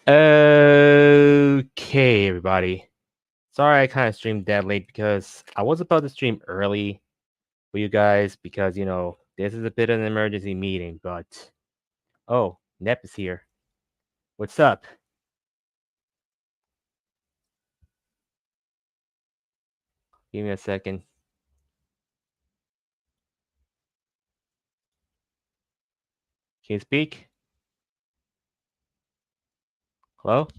Okay, everybody. Sorry I kind of streamed that late because I was about to stream early for you guys because, this is a bit of an emergency meeting, but... Oh, Nep is here. What's up? Give me a second. Can you speak? Hello? Do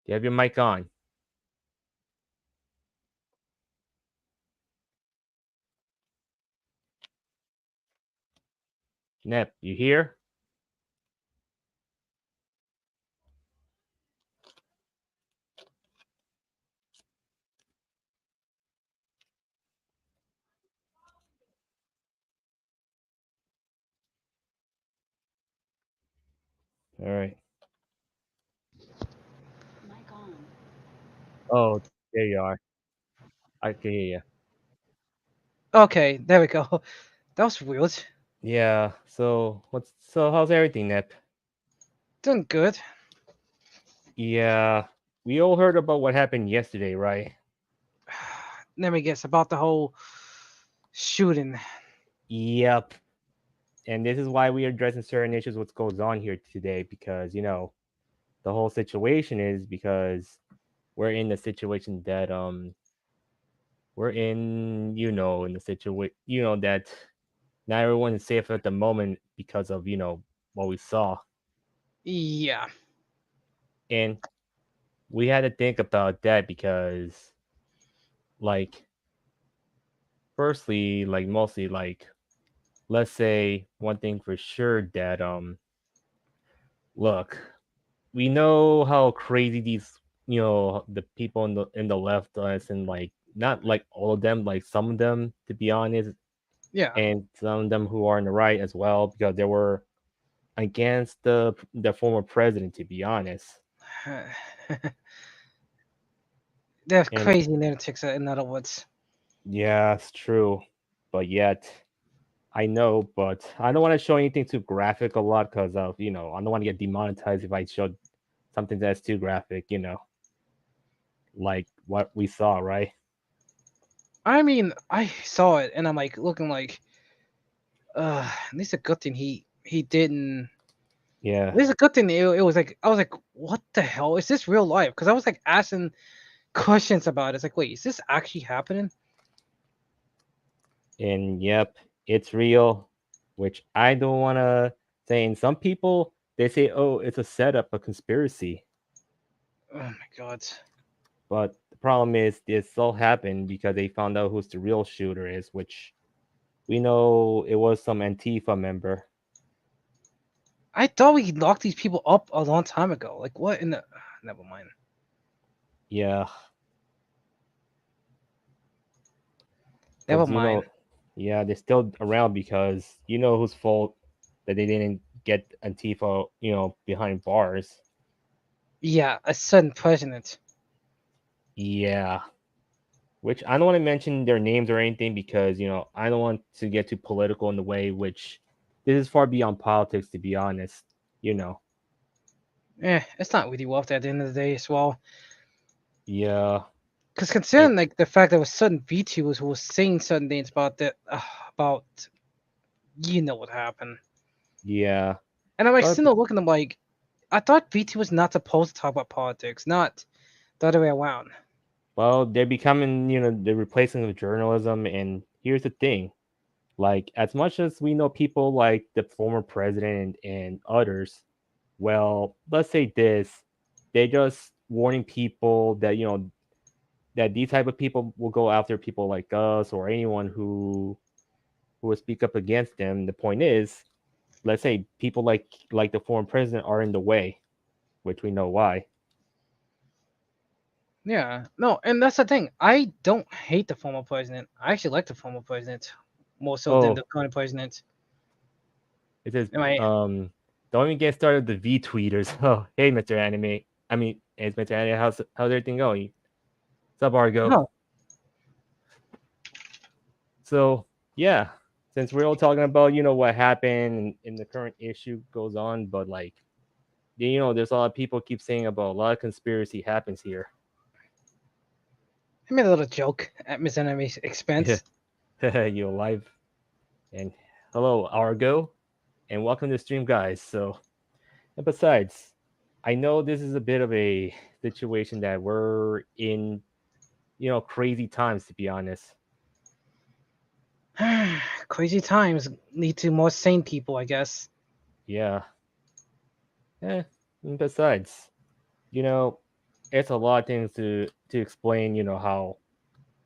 you have your mic on? Nep, you here? Alright. Mic on. Oh, there you are. I can hear you. Okay, there we go. That was weird. Yeah, so how's everything, Nep? Doing good. Yeah, we all heard about what happened yesterday, right? Let me guess about the whole shooting. Yep. And this is why we are addressing certain issues, what goes on here today, because the whole situation is because we're in the situation that we're in, in the situation, that not everyone is safe at the moment because of what we saw. Yeah. And we had to think about that because, like, firstly, like, mostly, like, let's say one thing for sure that look, we know how crazy these the people in the left is, and like not like all of them, like some of them, to be honest, Yeah. and some of them who are on the right as well, because they were against the former president, to be honest. That's And crazy lunatics, in other words. yeah, it's true, but yet I know, but I don't want to show anything too graphic a lot because of I don't want to get demonetized if I showed something that's too graphic, like what we saw, right? I mean, I saw it and I'm like looking like, at least a good thing he didn't. Yeah. At least a good thing it was like I was like, what the hell is this real life? Because I was like asking questions about it. It's like, wait, is this actually happening? And yep, it's real, which I don't want to say. And some people, they say, oh, it's a setup, a conspiracy. Oh my god. But the problem is, this all happened because they found out who's the real shooter is, which we know it was some Antifa member. I thought we locked these people up a long time ago. Like what in the? Never mind. Yeah, Never because mind. yeah, they're still around because whose fault that they didn't get Antifa, behind bars. Yeah, a sudden president. Yeah, which I don't want to mention their names or anything because I don't want to get too political in the way which this is far beyond politics, to be honest. You know, It's not really worth it at the end of the day as well. yeah, Because and considering like the fact that was certain VTubers who was saying certain things about that, about what happened, yeah, and I'm like but still not looking at them like I thought VT was not supposed to talk about politics, not the other way around. well, they're becoming the replacement of journalism. And here's the thing: like as much as we know people like the former president and others, well, let's say this, they just warning people that that these type of people will go after people like us or anyone who will speak up against them. The point is, let's say people like the former president are in the way, which we know why. Yeah, no, and that's the thing. I don't hate the former president. I actually like the former president more so than Oh, the current president. it says Am I? don't even get started with the V tweeters. Oh, hey, Mr. Anime. I mean, hey, Mr. Anime, how's everything going? What's up, Argo? No. So yeah. since we're all talking about what happened in the current issue goes on, but like there's a lot of people keep saying about a lot of conspiracy happens here. I made a little joke at Miss Enemy's Yeah, expense. you live and hello Argo and welcome to the stream, guys. So and besides, I know this is a bit of a situation that we're in, crazy times to be honest. Crazy times lead to more sane people, I guess. Yeah. And besides, you know, it's a lot of things to explain. How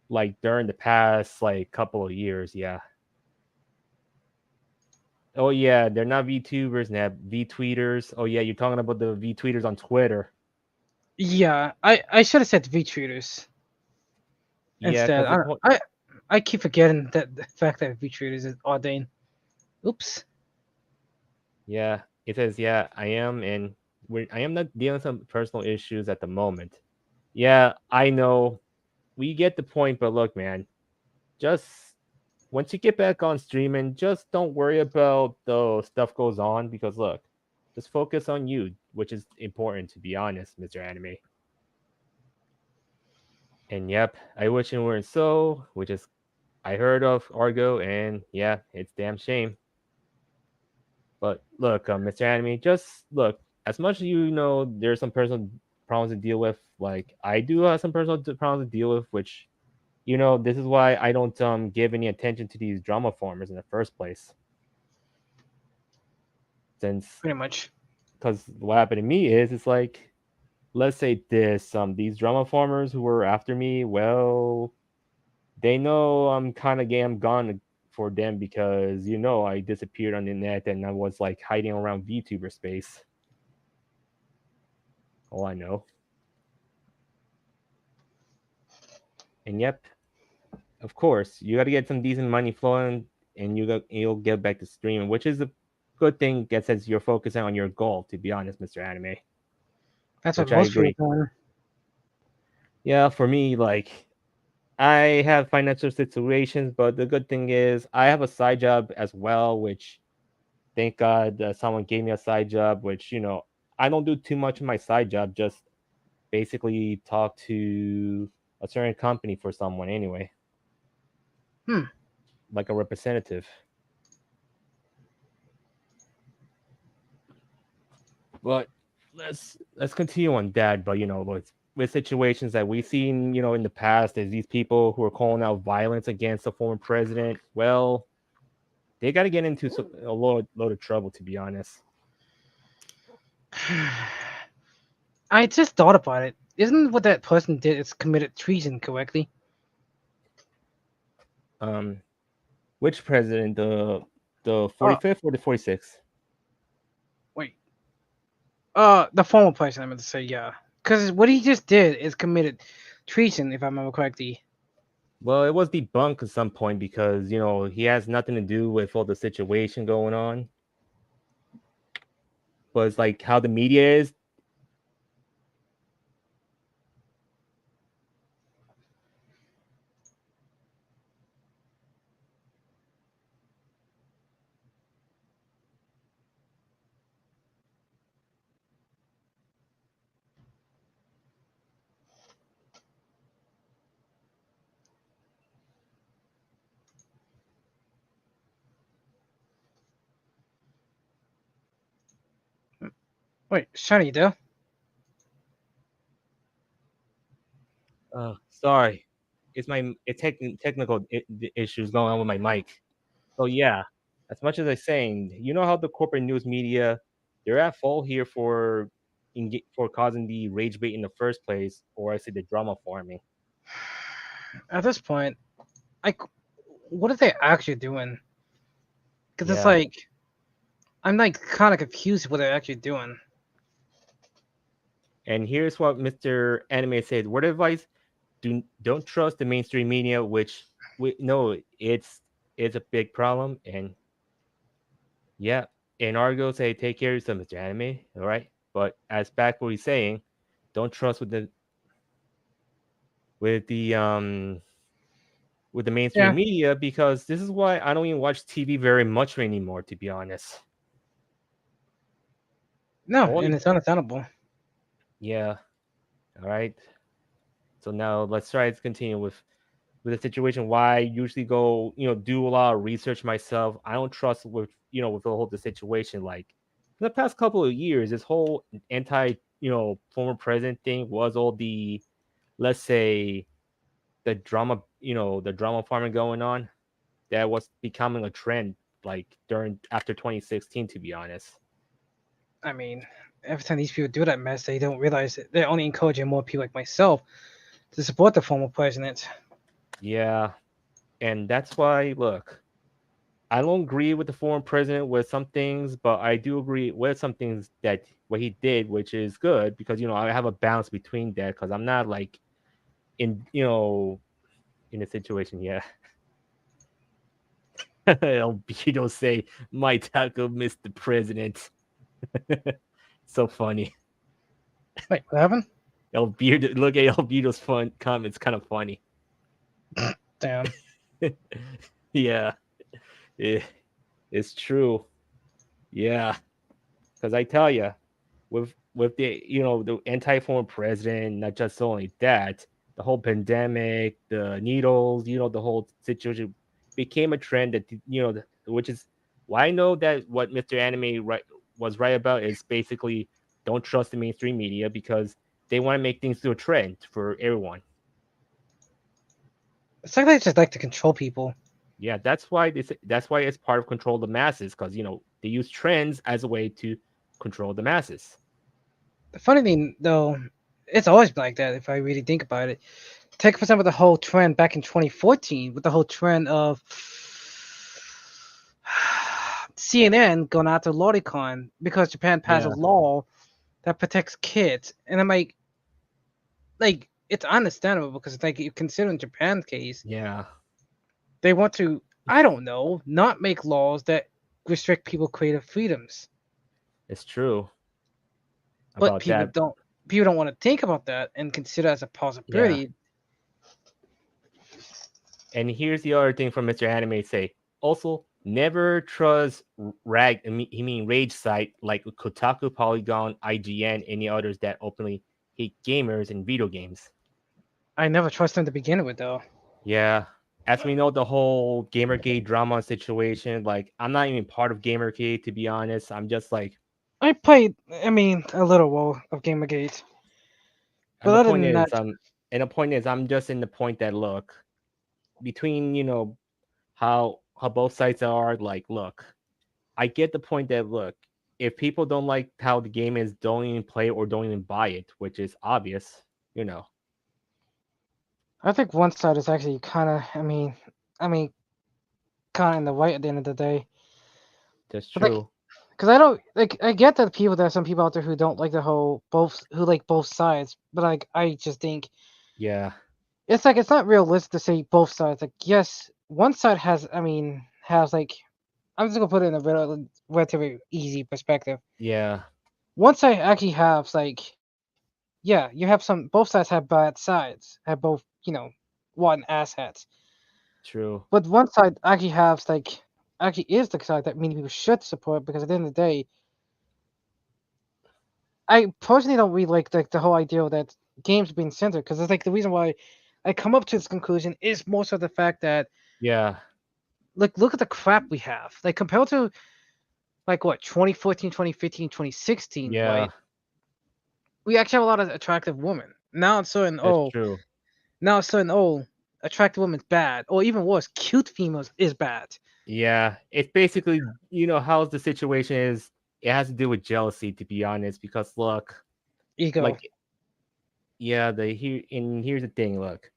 like during the past like couple of years, yeah. Oh yeah, they're not VTubers, they have V-tweeters. Oh yeah, you're talking about the V-tweeters on Twitter. Yeah, I should have said V-Treaters Yeah, instead. because the I, point. I I keep forgetting that the fact that V-Treaters is ordained. Oops. Yeah, it says yeah, I am, and I am not dealing with some personal issues at the moment. Yeah, I know. We get the point, but look, man, just once you get back on streaming, just don't worry about the stuff goes on because look, just focus on you, which is important to be honest, Mr. Anime. And yep, I wish it weren't so, which is I heard of Argo, and yeah, it's damn shame. But look, Mr. Anime, just look. As much as there's some personal problems to deal with. Like I do have some personal problems to deal with, which this is why I don't give any attention to these drama formers in the first place. Since Pretty much. because what happened to me is it's like let's say this these drama farmers who were after me, well, they know I'm kind of game gone for them because I disappeared on the net and I was like hiding around VTuber space. All I know. And yep, of course, you got to get some decent money flowing and you'll get back to streaming, which is a good thing that says you're focusing on your goal, to be honest, Mr. Anime, That's what which I most people agree. doing. Yeah, for me, like I have financial situations, but the good thing is I have a side job as well, which thank God someone gave me a side job, which, I don't do too much in my side job, just basically talk to a certain company for someone anyway, Hmm. like a representative. But let's continue on that. But with situations that we've seen, in the past, is these people who are calling out violence against the former president. Well, they got to get into a load of trouble, to be honest. I just thought about it. Isn't what that person did is committed treason correctly? Um, which president? The Oh, 45th or the 46th? wait. The former person I meant to say, yeah. Because what he just did is committed treason, if I remember correctly. Well, it was debunked at some point because he has nothing to do with all the situation going on. But it's like how the media is. Wait, Shiny, though? Sorry, it's technical issues going on with my mic. So yeah, as much as I'm saying, how the corporate news media, they're at fault here for causing the rage bait in the first place, or I say the drama farming. At this point, I, what are they actually doing? Because it's Yeah, like, I'm like kind of confused what they're actually doing. and here's what Mr. Anime said: word advice: don't trust the mainstream media, which we no, it's a big problem. And yeah, and Argo say take care of yourself, Mr. Anime. All right, but as back what he's saying, don't trust with the with the mainstream Yeah. media, because this is why I don't even watch TV very much anymore, to be honest. No, and Only it's understandable. yeah. All right. So now let's try to continue with the situation. Why I usually go, do a lot of research myself. I don't trust with with the situation. Like in the past couple of years, this whole anti former president thing was all the, let's say, the drama, the drama farming going on that was becoming a trend like during after 2016, to be honest. I mean, every time these people do that mess, they don't realize that they're only encouraging more people like myself to support the former president. Yeah, and that's why, look, I don't agree with the former president with some things, but I do agree with some things that what he did, which is good because I have a balance between that because I'm not like in in a situation. Yeah, you don't say my taco missed the president. So funny. Wait, what happened? Look at Albedo's fun comments, kind of funny. Damn. Yeah, it, it's true. Yeah, because I tell you, with the the anti-foreign president, not just only that, the whole pandemic, the needles, the whole situation became a trend that which is why I know that what Mr. Anime was right about is basically don't trust the mainstream media because they want to make things to a trend for everyone. It's like they just like to control people. Yeah, that's why it's part of control the masses because they use trends as a way to control the masses. The funny thing, though, it's always been like that if I really think about it. Take, for example, the whole trend back in 2014 with the whole trend of CNN going after Loricon because Japan passed a Yeah, law that protects kids. And I'm like it's understandable because it's like, you consider in Japan's case, yeah, they want to, I don't know, not make laws that restrict people creative freedoms. it's true But about that. people don't want to think about that and consider as a Yeah. possibility. And here's the other thing from Mr. Anime say. Also, never trust he mean rage site like Kotaku, Polygon, IGN, any others that openly hate gamers and video games. I never trust them to begin with, though. Yeah. As we know, the whole Gamergate drama situation, like I'm not even part of Gamergate to be honest. I'm just like, I played, I mean, a little while of Gamergate, and but the other point than is, that, I'm just in the point that look between how both sides are. Like, look, I get the point that look, if people don't like how the game is, don't even play or don't even buy it, which is obvious, you know. I think one side is actually kind of, I mean, kind of in the right at the end of the day. That's But like, true. because I don't like, I get that people, there are some people out there who don't like the whole both, who like both sides, but like, I just think Yeah, it's like it's not realistic to say both sides. Like, yes, one side has, has like, I'm just gonna put it in a relatively easy perspective. yeah, One side actually has like, yeah, you have some, both sides have bad sides, have both, rotten asshats. true. But one side actually has like, actually is the side that many people should support, because at the end of the day, I personally don't really like the whole idea that games being censored, because it's like the reason why I come up to this conclusion is more so the fact that, Yeah, like, look at the crap we have, like compared to like what, 2014, 2015, 2016, yeah, right? We actually have a lot of attractive women. Now it's certain, that's oh, true. now it's certain, oh, attractive women's bad, or even worse, cute females is bad. Yeah, it's basically, how the situation is. It has to do with jealousy, to be honest. Because look, Ego. like, yeah, here's the thing. Look,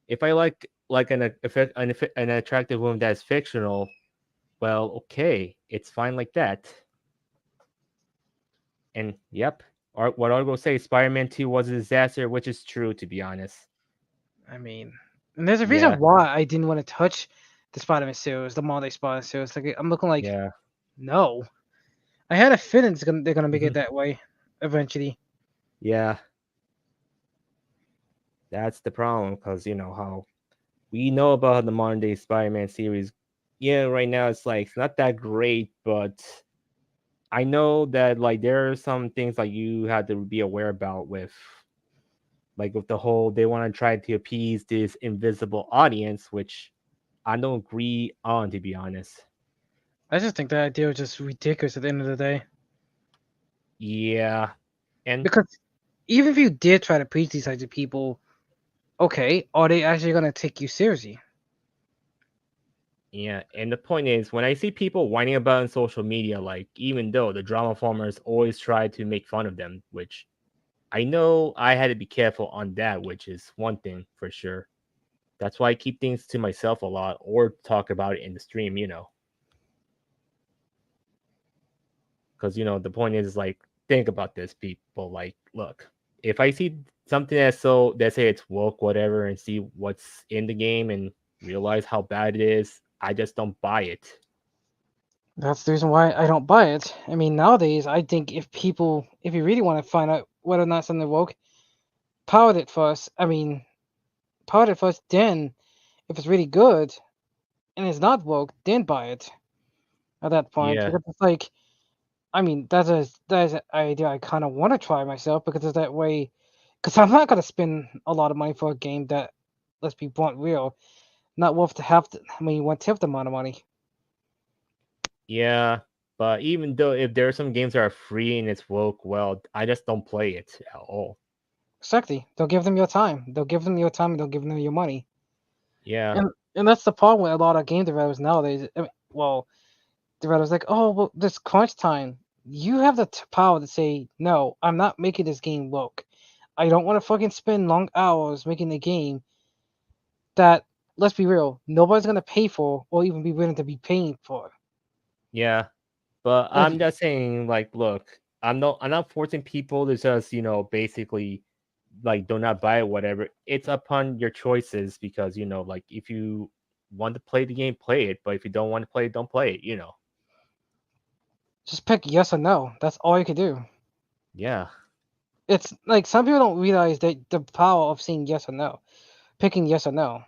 if I like an attractive woman that's fictional, well, okay, it's fine like that. And yep, what I'll go say, Spider-Man 2 was a disaster, which is true, to be honest. I mean, and there's a Yeah, reason why I didn't want to touch the Spider-Man series, the Monday Spider series. Like, I'm looking like, yeah. no. I had a feeling they're gonna make it Mhm. that way eventually. Yeah, that's the problem because you know how we know about the modern day Spider-Man series. Yeah, right now it's not that great, but I know that like there are some things like you have to be aware about with the whole they want to try to appease this invisible audience, which I don't agree on, to be honest. I just think that idea was just ridiculous at the end of the day. Yeah, and Because even if you did try to preach these types of people, okay, are they actually gonna take you seriously? yeah, and the point is, when I see people whining about on social media, like even though the drama farmers always try to make fun of them, which I know I had to be careful on that, which is one thing for sure. That's why I keep things to myself a lot or talk about it in the stream, because the point is like think about this, people. Like, look, if I see something that's so let's say it's woke, whatever, and see what's in the game and realize how bad it is, I just don't buy it. That's the reason why I don't buy it. I mean, nowadays, I think if you really want to find out whether or not something woke, powered it first. I mean, powered it first, then, if it's really good and it's not woke, then buy it at that point. Yeah, Because it's like, I mean, that is an idea I kind of want to try myself because it's that way. Because I'm not going to spend a lot of money for a game that, let's be blunt, real, not worth the half, I mean, one tenth the amount of money. yeah. But even though if there are some games that are free and it's woke, well, I just don't play it at all. Exactly. They'll give them your time. They'll give them your time and they'll give them your money. Yeah, And that's the problem with a lot of game developers nowadays. I mean, well, developers like, oh, well, this crunch time. You have the power to say, no, I'm not making this game woke. I don't want to fucking spend long hours making a game that, let's be real, nobody's gonna pay for or even be willing to be paying for. yeah. But And if I'm just saying, like, look, I'm not forcing people to just, basically like do not buy it, whatever. It's upon your choices because, like if you want to play the game, play it. But if you don't want to play it, don't play it. just pick yes or no. That's all you can do. Yeah. It's like some people don't realize that the power of saying yes or no, picking yes or no.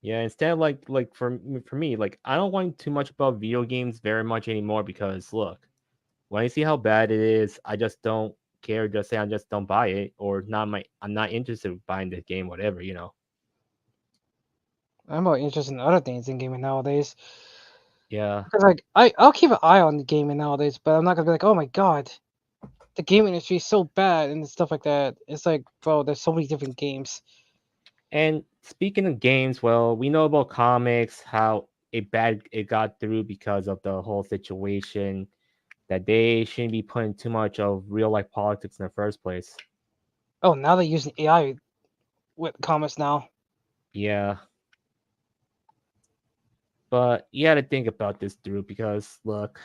Yeah. Instead, like for me, like I don't want too much about video games very much anymore because look, when I see how bad it is, I just don't care. Just say I just don't buy it or I'm not interested in buying this game, whatever. I'm more interested in other things in gaming nowadays. Yeah. Because like I'll keep an eye on the gaming nowadays, but I'm not gonna be like, oh my god, the game industry is so bad and stuff like that. It's like, bro, there's so many different games. And speaking of games, well, we know about comics, how it got through because of the whole situation that they shouldn't be putting too much of real life politics in the first place. Oh, now they're using AI with comics now. Yeah. But you got to think about this, Drew, because look,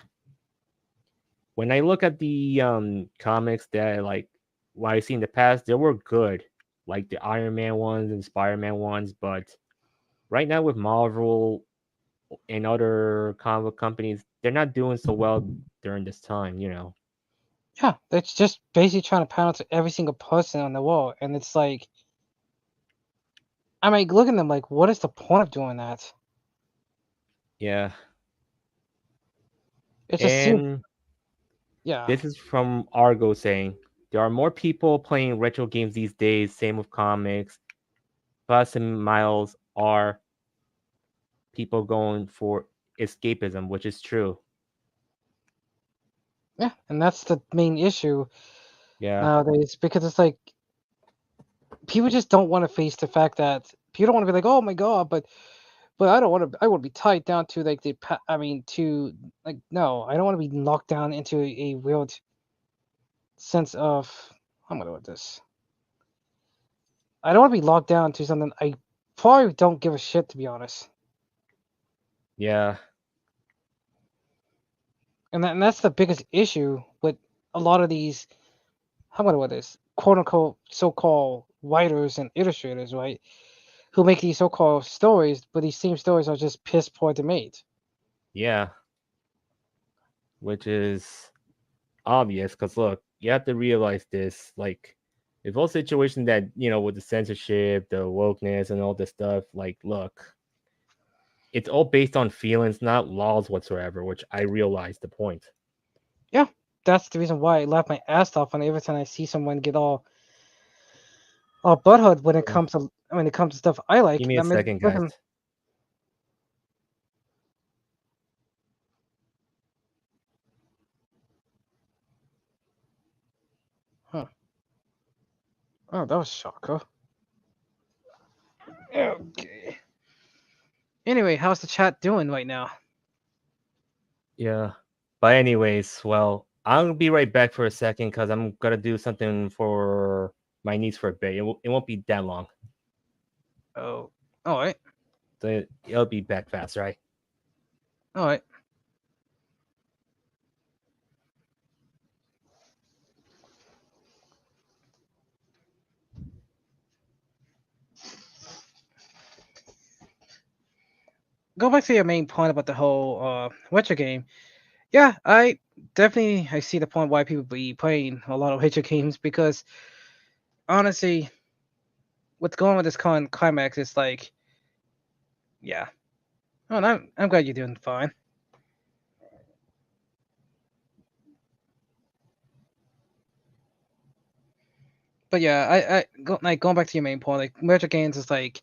when I look at the comics that like what I see in the past, they were good, like the Iron Man ones and Spider Man ones. But right now with Marvel and other comic book companies, they're not doing so well during this time. Yeah, that's just basically trying to pander to every single person on the world, and it's like, I mean, look at them like, what is the point of doing that? Yeah. It just seems, And yeah, this is from Argo saying there are more people playing retro games these days, same with comics. Plus and miles are people going for escapism, which is true. yeah, and that's the main issue Yeah. nowadays because it's like people just don't want to face the fact that people don't want to be like, oh my god, but I don't want to. I want to be tied down to like I mean, to like no, I don't want to be locked down into a weird sense of. I'm gonna do this. I don't want to be locked down to something I probably don't give a shit to be honest. Yeah. And that's the biggest issue with a lot of these. How am I gonna do this? Quote unquote so-called writers and illustrators, right? Who make these so-called stories, but these same stories are just piss poor to made. Yeah. Which is obvious because look, you have to realize this. Like, If all situation that with the censorship, the wokeness, and all this stuff, like, look, it's all based on feelings, not laws whatsoever. Which I realize the point. Yeah, that's the reason why I laugh my ass off, and every time I see someone get all butthurt Yeah. when it comes to stuff I Give like. me I a mean, second, guys. listen, huh? Oh, that was a shocker. Okay. Anyway, how's the chat doing right now? Yeah. But anyways, well, I'll be right back for a second because I'm gonna do something for my niece for a bit. It won't be that long. Oh, all right, So it'll be back fast, right? all right. Go back to your main point about the whole Witcher game. Yeah, I see the point why people be playing a lot of Witcher games because honestly, what's going on with this climax is like, yeah. Oh, and I'm glad you're doing fine. But yeah, going back to your main point, like Witcher games is like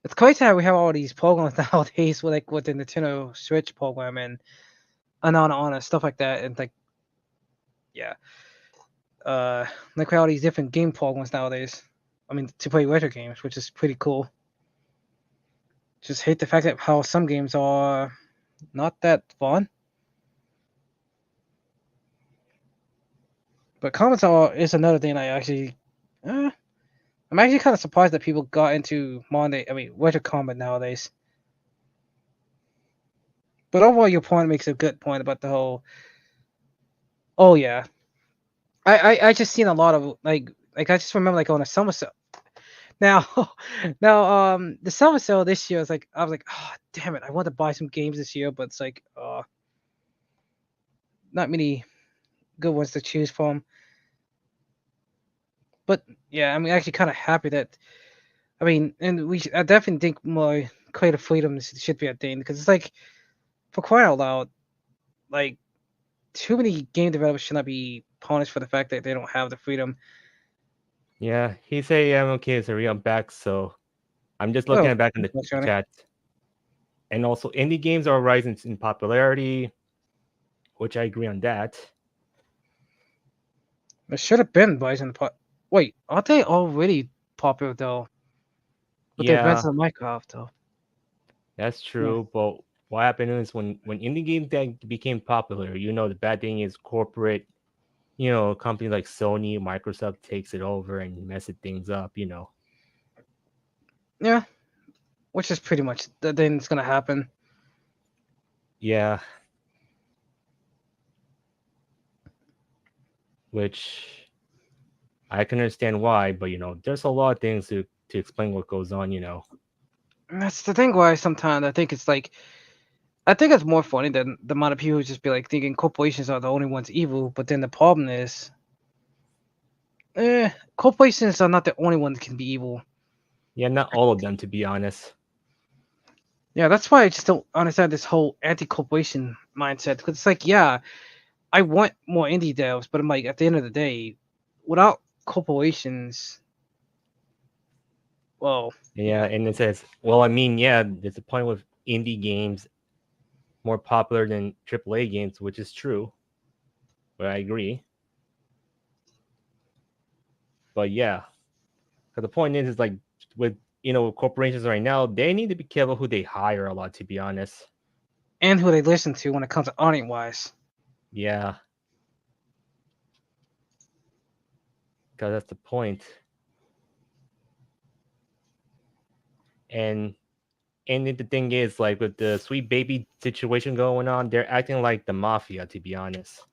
it's crazy how we have all these programs nowadays with the Nintendo Switch program and on and stuff like that, and like yeah, uh, like we have all these different game programs nowadays. I mean, to play Witcher games, which is pretty cool. Just hate the fact that how some games are not that fun. But comments is another thing I actually, I'm actually kind of surprised that people got into Witcher combat nowadays. But overall, your point makes a good point about the whole. Oh yeah, I just seen a lot of like I just remember like on a summer sale. Now, now the summer sale this year I was like, oh damn it, I want to buy some games this year, but it's like not many good ones to choose from. But yeah, I'm actually kind of happy that and I definitely think more creative freedom should be a thing because it's like for crying out loud, like too many game developers should not be punished for the fact that they don't have the freedom. Yeah, he say I'm okay, Sari. I'm back, so I'm just looking Oh, at back in the Johnny. chat. And also, indie games are rising in popularity, which I agree on that. It should have been Bison the pot. Wait, aren't they already popular though? With the advance Yeah, of Minecraft though. that's Yeah. true. But what happened is when indie games that became popular, the bad thing is corporate, companies like Sony, Microsoft takes it over and messes things up. Yeah, which is pretty much the thing that's gonna happen. Yeah, which I can understand why, but there's a lot of things to explain what goes on. And that's the thing why sometimes I think it's more funny than the amount of people who just be like thinking corporations are the only ones evil, but then the problem is corporations are not the only ones that can be evil. Yeah, not all of them, to be honest. Yeah, that's why I just don't understand this whole anti-corporation mindset. Because it's like, yeah, I want more indie devs, but I'm like, at the end of the day, without corporations, well, Yeah, yeah, and it says, well, I mean, yeah, there's a point with indie games more popular than AAA games, which is true. But I agree. But yeah, because the point is like with corporations right now, they need to be careful who they hire a lot. To be honest, and who they listen to when it comes to audience wise. yeah, because that's the point. And the thing is, like with the Sweet Baby situation going on, they're acting like the mafia. To be honest,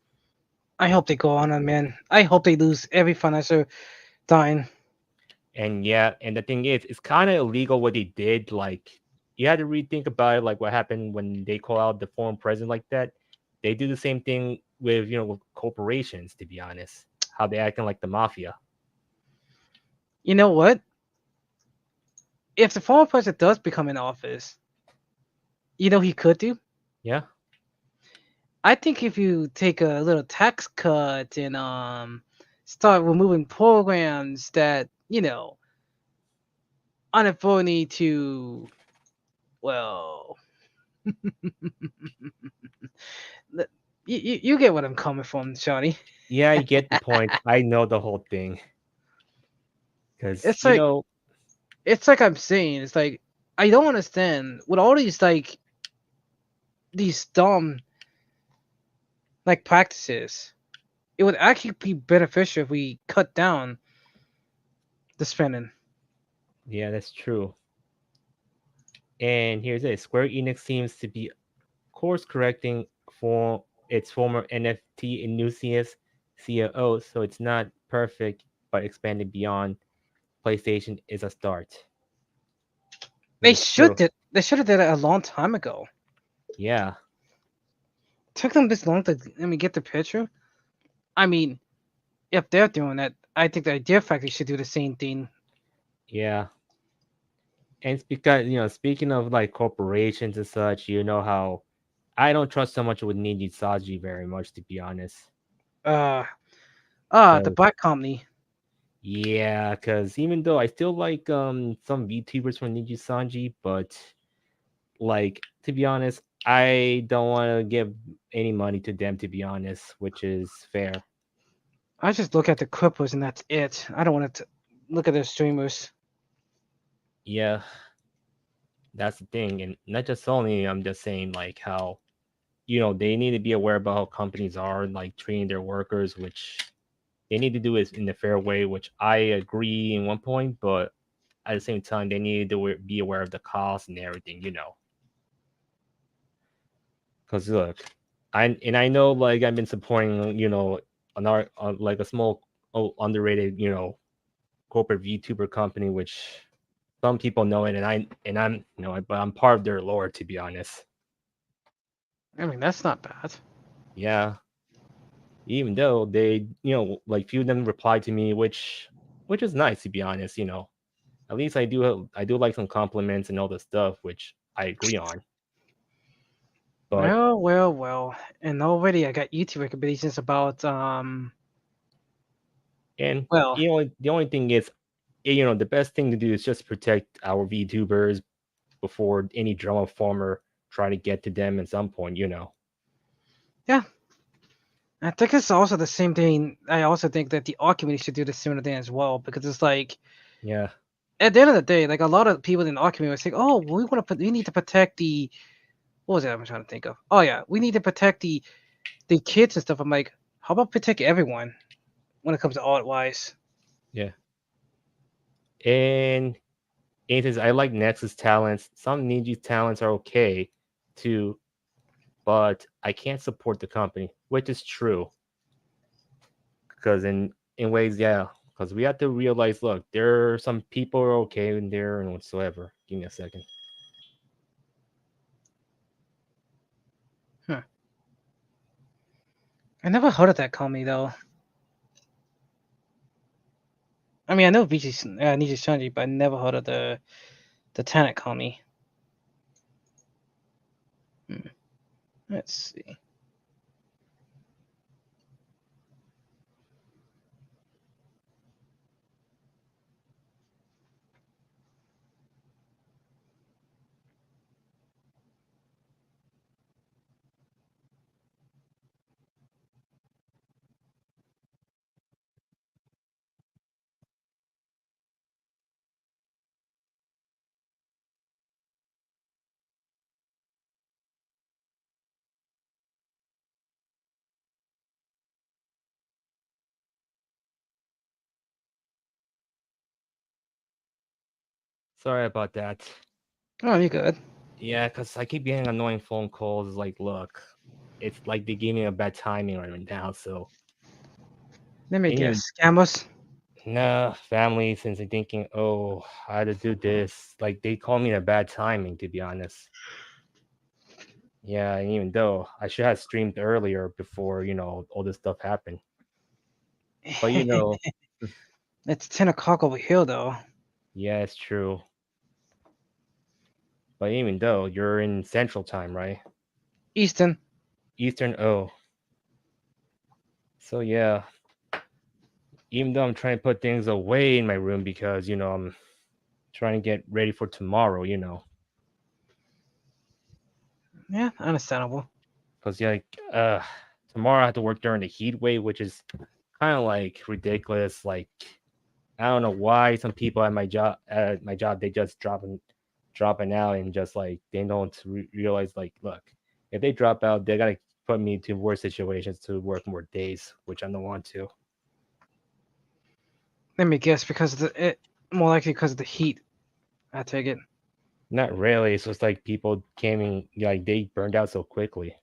I hope they go on and man. I hope they lose every financial dime. and yeah, and the thing is, it's kind of illegal what they did. Like you had to rethink about it, like what happened when they call out the foreign president like that. They do the same thing with with corporations. To be honest, how they acting like the mafia. You know what? If the former president does become in office, you know he could do. Yeah, I think if you take a little tax cut and start removing programs that unavoidably to well, the- you get what I'm coming from, Johnny. yeah, I get the point. I know the whole thing because It's like I'm saying, it's like I don't understand with all these these dumb practices. It would actually be beneficial if we cut down the spending. yeah, that's true. And here's it: Square Enix seems to be course correcting for its former NFT enthusiast COO, so it's not perfect, but expanding beyond PlayStation is a start, which is true. They should have did it a long time ago. Yeah, Took them this long to get the picture. I mean, if they're doing that, I think the Idea Factory should do the same thing. yeah. And it's because, speaking of like corporations and such, you know how I don't trust so much with Niji Saji very much, to be honest. Uh the Because, Black Company. yeah, because even though I still like some VTubers from Niji Sanji, but like, to be honest, I don't want to give any money to them, to be honest, which is fair. I just look at the cripples and that's it. I don't want to look at their streamers. Yeah, that's the thing. And not just only, I'm just saying, like, how, they need to be aware about how companies are, like, treating their workers, which they need to do it in a fair way, which I agree in one point, but at the same time, they need to be aware of the cost and everything. Because look, I know like I've been supporting another like a small underrated corporate VTuber company, which some people know it, and I'm but I'm part of their lore, to be honest. I mean, that's not bad. Yeah, even though they like few of them replied to me, which is nice, to be honest. At least I do like some compliments and all the stuff, which I agree on. But Well, well, well. And already I got YouTube recommendations about and well, the only thing is, the best thing to do is just protect our VTubers before any drama farmer try to get to them at some point. yeah. I think it's also the same thing. I also think that the art community should do the similar thing as well because it's like Yeah, at the end of the day, like a lot of people in the art community are saying, "Oh, we need to protect the what was it I'm trying to think of? Oh yeah, we need to protect the kids and stuff." I'm like, how about protect everyone when it comes to art wise? yeah. And it is I like Nexus talents. Some Ninja's talents are okay too, but I can't support the company, which is true. Because in ways, yeah. Because we have to realize, look, there are some people who are okay in there and whatsoever. Give me a second. Huh. I never heard of that company though. I mean, I know VG Niji Shanji, but I never heard of the Tenet company. Hmm. Let's see. Sorry about that. Oh, you good? Yeah, because I keep getting annoying phone calls. Like, look, it's like they gave me a bad timing right now. So, Let me and guess. Scammers. nah, family, since they're thinking, oh, I had to do this. Like, they call me a bad timing, to be honest. Yeah, and even though I should have streamed earlier before, all this stuff happened. But, It's 10 o'clock over here though. Yeah, it's true. But even though you're in Central Time, right? Easton. Eastern. Oh, so yeah. Even though I'm trying to put things away in my room because I'm trying to get ready for tomorrow. Yeah, understandable. Because tomorrow I have to work during the heat wave, which is kind of like ridiculous. Like I don't know why some people at my job they just dropping out and just like they don't realize like look, if they drop out they gotta put me to worse situations to work more days, which I don't want to. Let me guess, because more likely because of the heat. I take it. Not really. It's just like people came in like they burned out so quickly.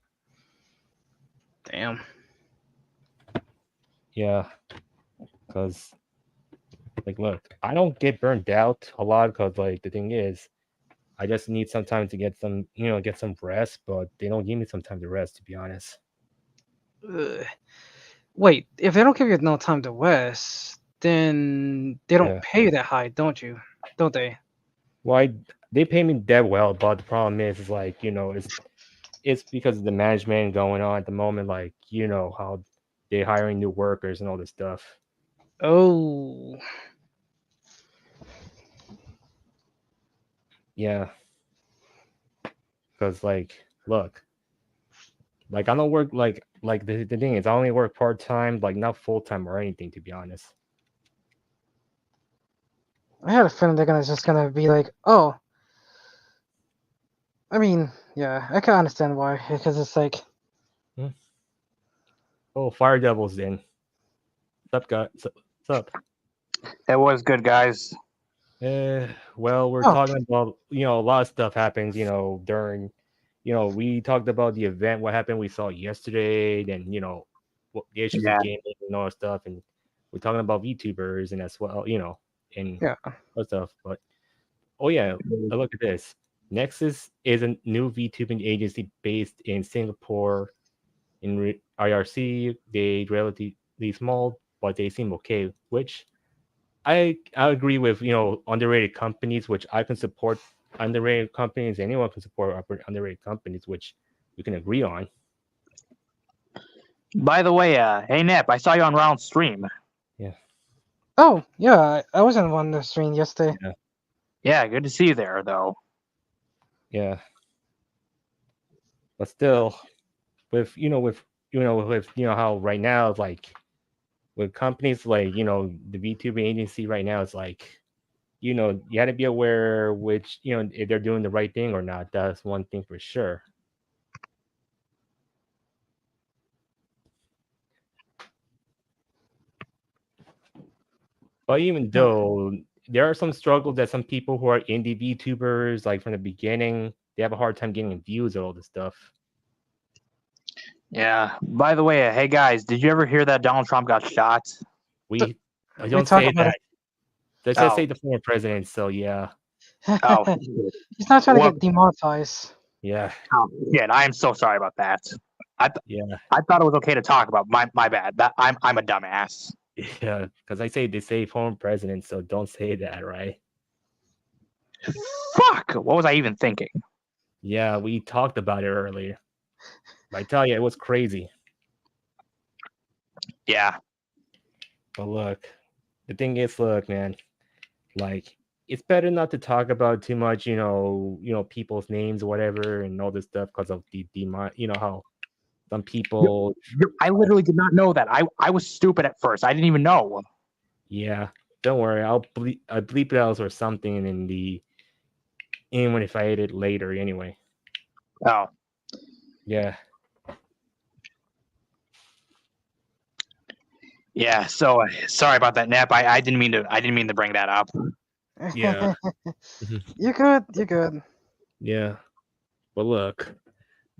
Damn. Yeah, because like look, I don't get burned out a lot because like the thing is I just need some time to get some rest, but they don't give me some time to rest, to be honest. Ugh. Wait, if they don't give you no time to rest, then they don't Yeah. pay you that high, don't you? Don't they? Why they pay me dead well, but the problem is like, it's because of the management going on at the moment, like, how they hiring new workers and all this stuff. Oh, Yeah. Because like, look, like I don't work like the thing is I only work part time, like not full time or anything, to be honest. I had a feeling they're just gonna be like, oh, I mean, yeah, I can understand why, because it's like, Hmm. Oh, Fire Devils in. What's up, guys? What's up? It was good, guys. Well, we're oh, talking about, a lot of stuff happens, during, we talked about the event, what happened we saw yesterday, then, what the issues with Yeah. gaming and all that stuff. And we're talking about VTubers and as well, and yeah, other stuff. But, oh, yeah, look at this. Nexus is a new VTubing agency based in Singapore. In IRC, they relatively small, but they seem okay, which I agree with underrated companies, which I can support underrated companies. Anyone can support underrated companies, which we can agree on. By the way, hey Nip, I saw you on Round Stream. Yeah, oh, yeah, I was on one of the stream yesterday. yeah, Yeah, good to see you there, though. yeah. But still, with how right now it's like with companies like the VTubing agency right now is like you had to be aware which if they're doing the right thing or not. That's one thing for sure. But even though there are some struggles that some people who are indie VTubers, like from the beginning, they have a hard time getting views and all this stuff. Yeah. By the way, hey guys, did you ever hear that Donald Trump got shot? I We don't talk say about that. Let's just Oh, say the former president. So yeah, oh, it. He's not trying to well, get demonetized. yeah, oh, yeah. I am so sorry about that. yeah, I thought it was okay to talk about. My bad. That I'm a dumbass. yeah. Because they say former president, so don't say that, right? Fuck. What was I even thinking? Yeah, we talked about it earlier. I tell you, it was crazy. Yeah. But look, the thing is, look, man, like it's better not to talk about too much, people's names or whatever and all this stuff because of the how some people, I literally did not know that. I was stupid at first. I didn't even know. yeah, don't worry, I'll bleep it out or something in the in when if I edit later anyway. Oh. Yeah. Yeah. So sorry about that, Nip. I didn't mean to. I didn't mean to bring that up. Yeah. You're good. You're good. Yeah. But look,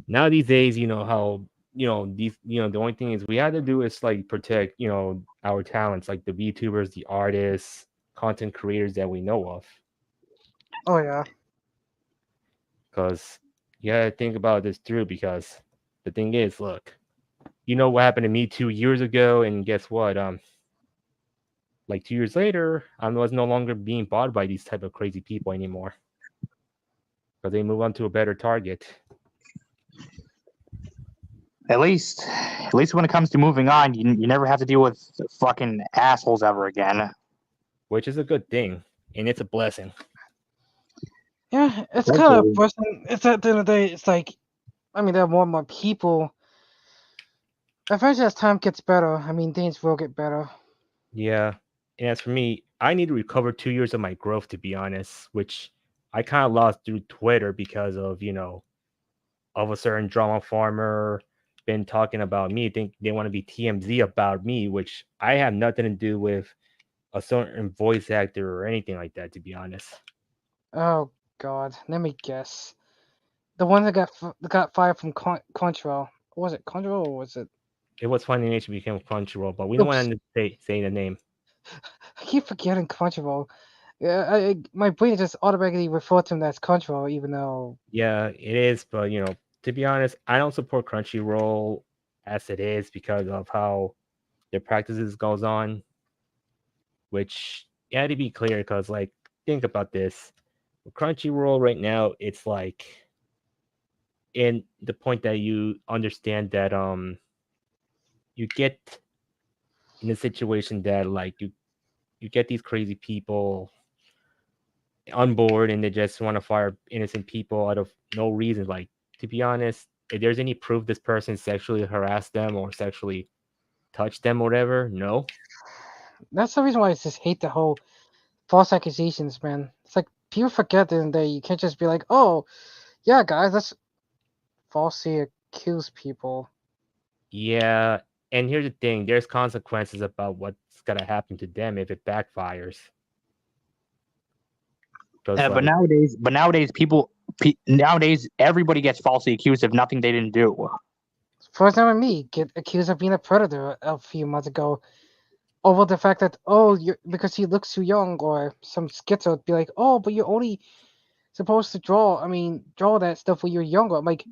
now these days, how these the only thing is we have to do is like protect our talents, like the VTubers, the artists, content creators that we know of. Oh yeah. Because you gotta think about this through, because the thing is, look, you know what happened to me 2 years ago, and guess what? like 2 years later, I was no longer being bothered by these type of crazy people anymore because they move on to a better target. At least when it comes to moving on, you never have to deal with fucking assholes ever again. Which is a good thing, and it's a blessing. Yeah, it's kind of person. It's at the end of the day, it's like, I mean, there are more and more people. Eventually, as time gets better, I mean, things will get better. Yeah, and as for me, I need to recover 2 years of my growth, to be honest, which I kind of lost through Twitter because of of a certain drama farmer been talking about me. Think they want to be TMZ about me, which I have nothing to do with a certain voice actor or anything like that, to be honest. Oh God, let me guess. The one that got fired from Crunchyroll. Was it Crunchyroll or was it? It was Funny Nation became Crunchyroll, but we don't want to say the name. I keep forgetting Crunchyroll. Yeah, my brain just automatically referred to him as Crunchyroll, even though. Yeah, it is, but to be honest, I don't support Crunchyroll as it is because of how their practices goes on. Which you had to be clear, because like think about this. With Crunchyroll right now, it's like in the point that you understand that you get in a situation that like you get these crazy people on board and they just want to fire innocent people out of no reason. Like, to be honest, if there's any proof this person sexually harassed them or sexually touched them or whatever, no. That's the reason why I just hate the whole false accusations, man. It's like people forget that you can't just be like, oh, yeah, guys, let's falsely accuse people. Yeah, and here's the thing: there's consequences about what's gonna happen to them if it backfires. But nowadays, nowadays everybody gets falsely accused of nothing they didn't do. For example, me get accused of being a predator a few months ago over the fact that you're because he looks too young, or some schizo would be like, oh, but you're only supposed to draw that stuff when you're younger. I'm like,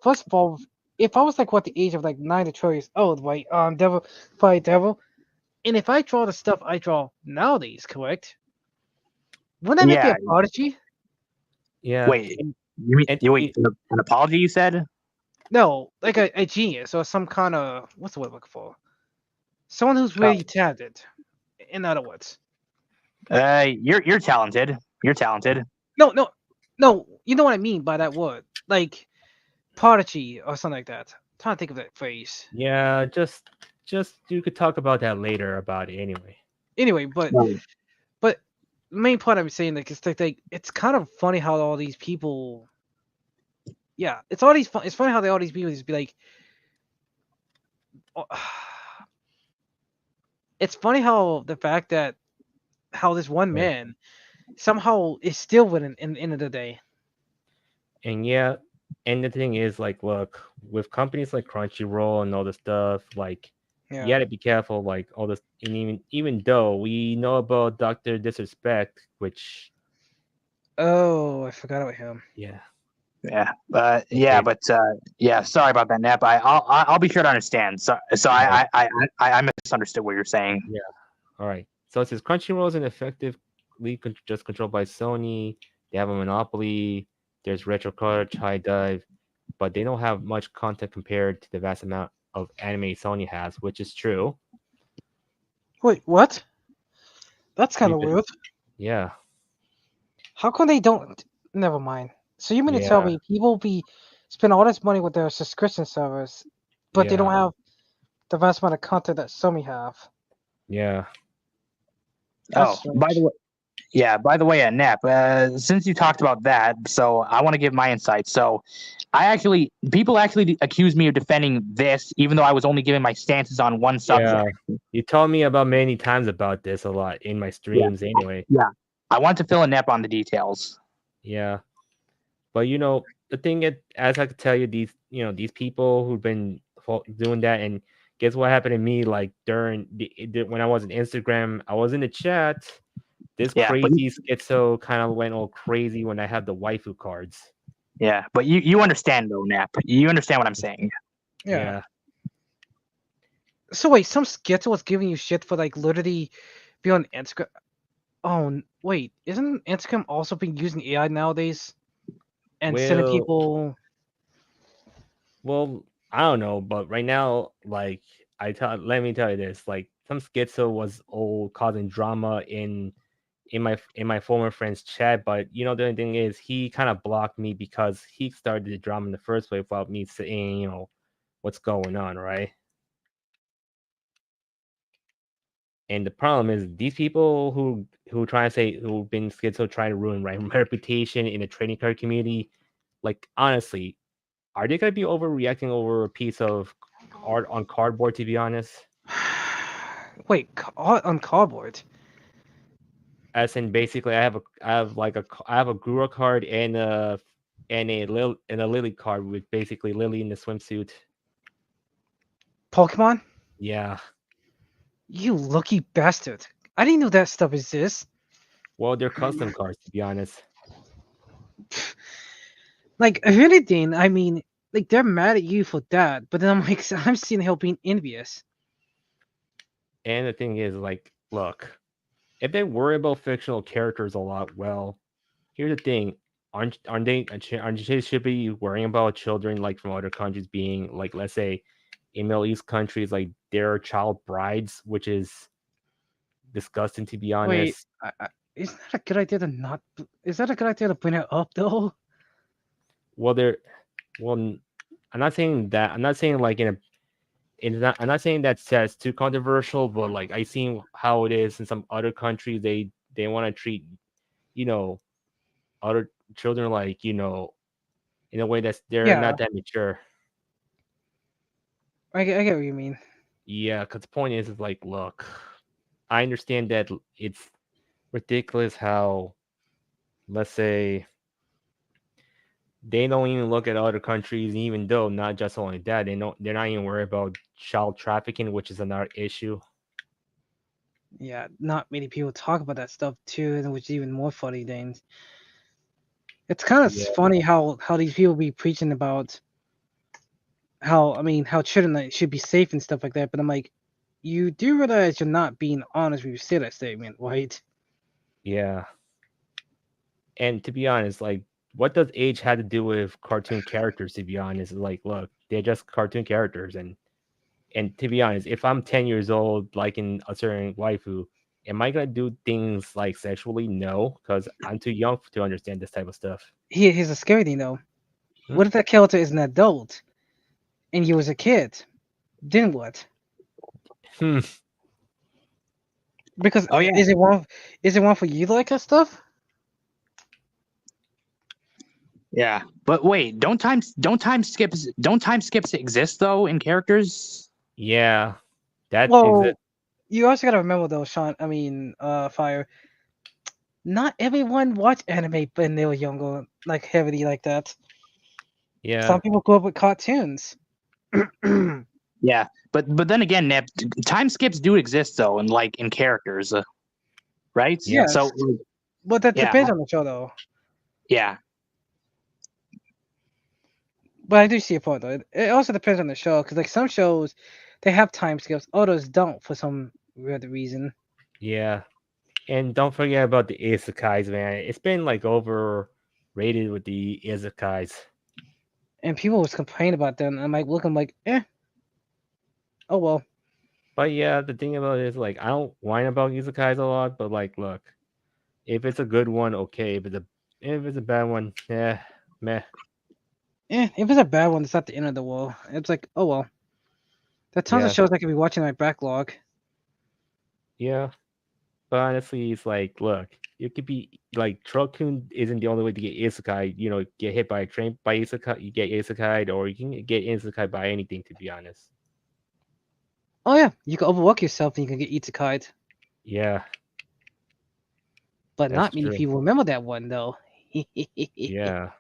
first of all, if I was like the age of like 9 to 12 years old, right? Devil fight devil, and if I draw the stuff I draw nowadays, correct? Wouldn't that make me a prodigy? Yeah. Wait, an apology? You said? No, like a genius or some kind of what's the word I'm looking for? Someone who's really talented. In other words. You're talented. You're talented. No. You know what I mean by that word, like prodigy or something like that. I'm trying to think of that phrase. Yeah, just you could talk about that later about it anyway. Anyway, but the main point I'm saying, like, it's like it's kind of funny how all these people. Yeah, it's funny how all these people just be like. It's funny how the fact that how this one man somehow is still winning in the end of the day. And yeah, and the thing is, like, look, with companies like Crunchyroll and all this stuff, like, you gotta be careful, like all this. And even though we know about Dr. Disrespect, which I forgot about him. Yeah. But sorry about that, Nap. I'll be sure to understand. So I misunderstood what you're saying. Yeah. All right. So it says Crunchyroll is an effectively just controlled by Sony. They have a monopoly. There's Retro Crunch, High Dive, but they don't have much content compared to the vast amount of anime Sony has, which is true. Wait, what? That's kind of weird. Yeah. How come they don't? Never mind. So you mean to tell me people spend all this money with their subscription service, but they don't have the vast amount of content that Sony have? Yeah. That's by the way, Nap, since you talked about that, so I want to give my insight. So people actually accuse me of defending this, even though I was only giving my stances on one subject. Yeah. You told me about many times about this a lot in my streams anyway. Yeah. I want to fill a Nap on the details. Yeah. But the thing is, as I could tell you, these people who've been doing that, and guess what happened to me? Like during when I was on Instagram, I was in the chat. This crazy schizo kind of went all crazy when I had the waifu cards. Yeah, but you understand though, Nap. You understand what I'm saying. Yeah. So wait, some schizo was giving you shit for like literally be on Instagram. Oh wait, isn't Instagram also being using AI nowadays and sending Well, people? well, I don't know, but right now, like let me tell you this, like some schizo was old causing drama in my former friend's chat, but the only thing is he kind of blocked me because he started the drama in the first place without me saying, what's going on, right? And the problem is these people who try to say who've been schizo trying to ruin my reputation in the trading card community, like honestly, are they gonna be overreacting over a piece of art on cardboard? To be honest, Wait, on cardboard. as in basically, I have a Gura card and a Lily card with basically Lily in the swimsuit. Pokemon? Yeah. You lucky bastard! I didn't know that stuff exists. Well, they're custom cards, to be honest. Like if anything, I mean, like they're mad at you for that, but then I'm like, I'm seeing help being envious. And the thing is, like, look, if they worry about fictional characters a lot, well, here's the thing: aren't they should be worrying about children like from other countries being like, let's say, in Middle East countries, like their child brides, which is disgusting, to be Wait, honest. isn't that a good idea to not? Is that a good idea to bring it up though? Well, they're well. I'm not saying that. I'm not saying like I'm not saying that's too controversial, but like I seen how it is in some other countries. They want to treat you know other children like in a way that's they're Yeah, not that mature. I get what you mean. Yeah, because the point is like, look, I understand that it's ridiculous how, let's say, they don't even look at other countries, even though not just only that, they're not even worried about child trafficking, which is another issue. Yeah, not many people talk about that stuff too, and which is even more funny things. It's kind of Yeah, funny how these people be preaching about how I mean how children like, should be safe and stuff like that, but I'm like, you do realize you're not being honest when you say that statement, right? yeah. And to be honest, like, what does age have to do with cartoon characters? To be honest, like, look, they're just cartoon characters, and to be honest, if I'm 10 years old, like in a certain waifu, am I gonna do things like sexually? No, because I'm too young to understand this type of stuff. Here's a scary thing though. Hmm? What if that character is an adult and you was a kid? Then what? Hmm. Because Oh yeah, is it one for you to like that stuff? yeah. But wait, don't time skips exist though in characters? Yeah, that Well, exist. you also gotta remember though, Sean. I mean, Fire. Not everyone watched anime when they were younger, like heavily like that. Yeah, Some people grew up with cartoons. Yeah, but then again, Nip, time skips do exist though, in like in characters, right? yeah, Yes, So but that yeah, depends on the show though. yeah, But I do see a point though. It also depends on the show because like some shows, they have time skips, others don't for some weird reason. yeah. And don't forget about the isekais, man. It's been like overrated with the isekais. And people was complaining about them. And I'm like, look, I'm like, oh well. But yeah, the thing about it is like I don't whine about isekais a lot, but like, look, if it's a good one, okay. If it's a bad one, yeah, meh. If it's a bad one, it's not the end of the world. It's like, oh well. There are tons of Yeah, shows I could be watching in my backlog. yeah. But honestly, it's like, look, it could be like Trollcoon isn't the only way to get isekai. Get hit by a train by isekai, you get isekai, or you can get isekai by anything. To be honest, Oh yeah, you can overwork yourself and you can get isekai. yeah, But that's not many true. people remember that one though. Yeah,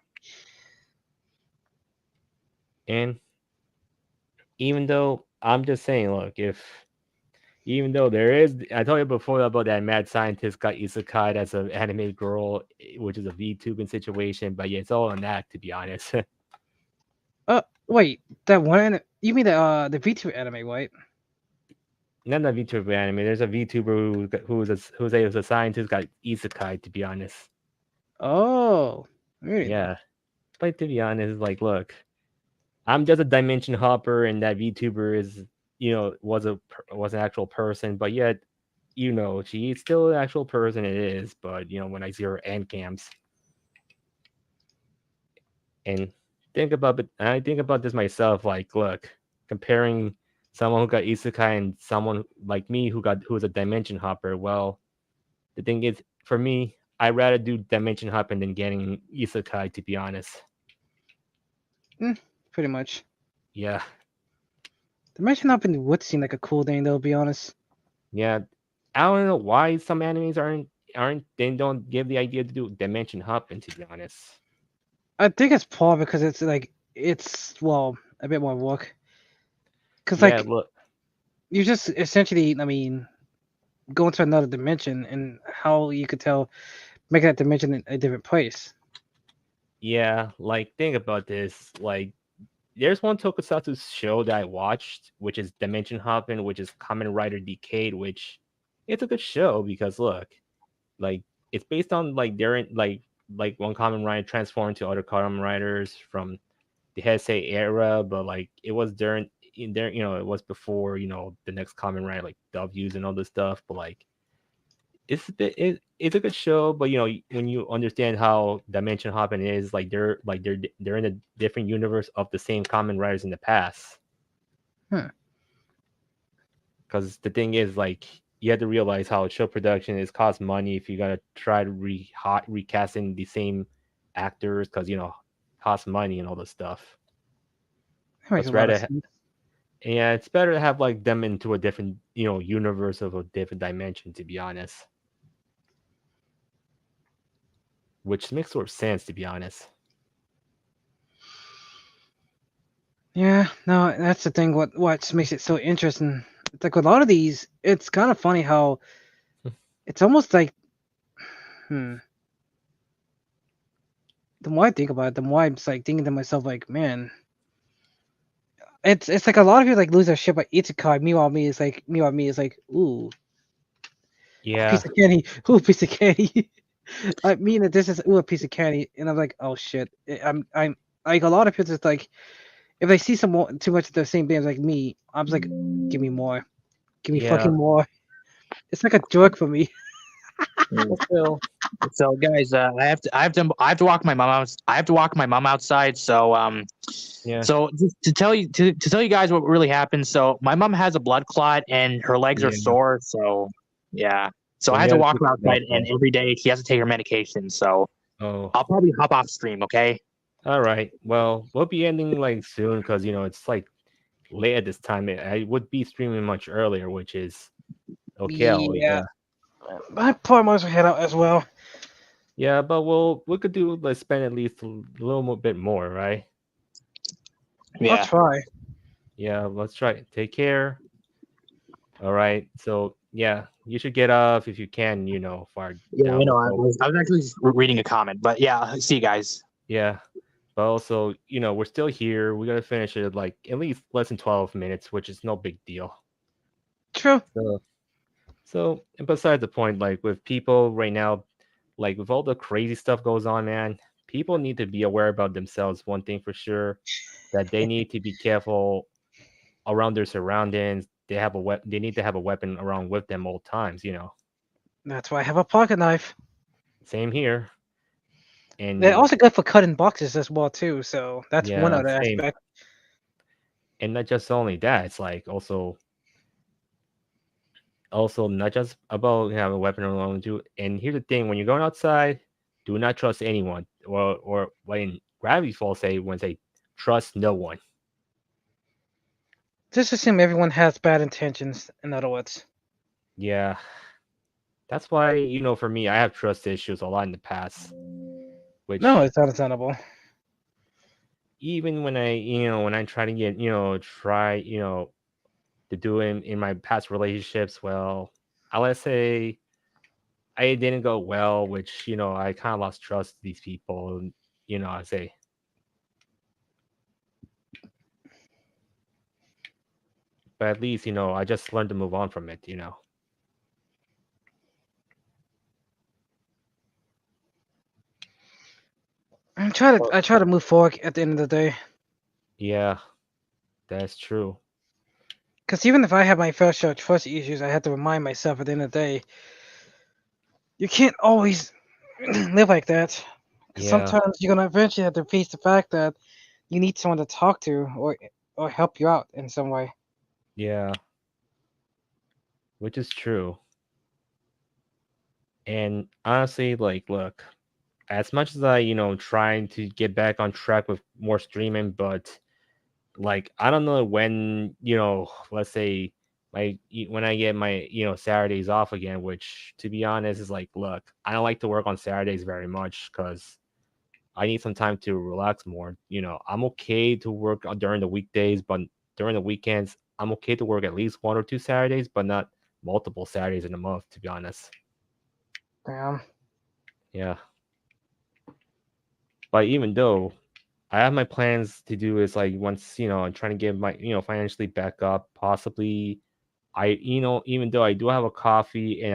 and even though I'm just saying, look, if even though there is, I told you before about that mad scientist got isekai as an anime girl, which is a VTubing situation, but yeah, it's all an act, to be honest. Wait, that one you mean the V2 anime, right? not a VTuber anime. There's a VTuber who's a scientist got isekai. To be honest, Oh, really? yeah. But to be honest, like, look, I'm just a dimension hopper, and that VTuber is, was an actual person, but yet, she's still an actual person. It is, but when I see her end cams and I think about this myself. Like, look, comparing someone who got isekai and someone like me who's a dimension hopper. Well, the thing is, for me, I'd rather do dimension hopping than getting isekai. To be honest, Pretty much. yeah, Dimension hopping would seem like a cool thing, though. To be honest. yeah. I don't know why some animes aren't they don't give the idea to do dimension hopping. To be honest, I think it's probably because it's like it's well a bit more work. Because yeah. like Look, you just essentially, I mean, go into another dimension, and how you could tell making that dimension in a different place. yeah. Like, think about this. Like, there's one tokusatsu show that I watched, which is Dimension Hopping, which is Kamen Rider Decade, which it's a good show because look, like, it's based on like like one Kamen Rider transformed to other Kamen Riders from the Heisei era, but like it was during in there, it was before the next Kamen Rider like W's and all this stuff, but like it's a good show, but when you understand how dimension hopping is, like they're in a different universe of the same common writers in the past. Hmm. Because the thing is, like, you have to realize how show production is cost money if you gotta try to recasting the same actors, because cost money and all this stuff. That makes a It's lot of rather sense. yeah, it's better to have like them into a different universe of a different dimension. To be honest, which makes sort of sense. To be honest. Yeah, no, that's the thing. What makes it so interesting? It's like with a lot of these, it's kind of funny how it's almost like, hmm. The more I think about it, the more I'm just like thinking to myself, like, man, it's like a lot of people like lose their shit by Ichikai. Meanwhile me is like, ooh, Yeah, piece of candy, ooh, piece of candy. I mean that this is ooh a piece of candy, and I'm like, oh shit. I'm like a lot of people just like if they see some more, too much of the same things like me, I'm just like, give me more, give me yeah. fucking more. It's like a drug for me. But still, So, guys, I have to walk my mom out. I have to walk my mom outside. So, yeah, just to tell you guys what really happened. So, my mom has a blood clot and her legs are yeah. sore. So, yeah. So So I you had to have to walk pick her them up. outside, and every day she has to take her medication. So Oh, I'll probably hop off stream. Okay. all right. Well, we'll be ending like soon because it's like late at this time. I would be streaming much earlier, which is okay. Yeah, Yeah, my poor mom's head out as well. yeah. But we could do let's spend at least a little bit more, right? I'll Yeah. try. Yeah. Let's try it. Take care. All right. So yeah, you should get off if you can. Far Yeah, I down. know. So I was actually just reading a comment, but yeah, see you guys. yeah. But also, we're still here. We gotta finish it like at least less than 12 minutes, which is no big deal. True. So, and besides the point, like with people right now, like with all the crazy stuff goes on, man, people need to be aware about themselves. One thing for sure, that they need to be careful around their surroundings. They need to have a weapon around with them all times. That's why I have a pocket knife. Same here. They're And also good for cutting boxes as well too. So that's one yeah, other same. aspect. And not just only that, it's like also not just about having a weapon around you. And here's the thing: when you're going outside, do not trust anyone. Or when Gravity Falls say trust no one. Just assume everyone has bad intentions. In other words, Yeah, that's why for me, I have trust issues a lot in the past. no, Which it's understandable. even when I try to get try to do in my past relationships, well, let's say I didn't go well, which I kind of lost trust in these people. And, I say but at least I just learned to move on from it. I try to move forward at the end of the day. Yeah, that's true. Because even if I have my first share trust issues, I have to remind myself at the end of the day, you can't always live like that. Because Yeah, sometimes you're gonna eventually have to face the fact that you need someone to talk to or help you out in some way. yeah, which is true. And honestly, like, look, as much as I trying to get back on track with more streaming, but like I don't know when let's say when I get my Saturdays off again, which to be honest is like, look, I don't like to work on Saturdays very much because I need some time to relax more. I'm okay to work during the weekdays, but during the weekends, I'm okay to work at least 1 or 2 Saturdays, but not multiple Saturdays in a month, to be honest. Damn. Yeah. But even though I have my plans to do is like once I'm trying to get my financially back up, possibly even though I do have a coffee in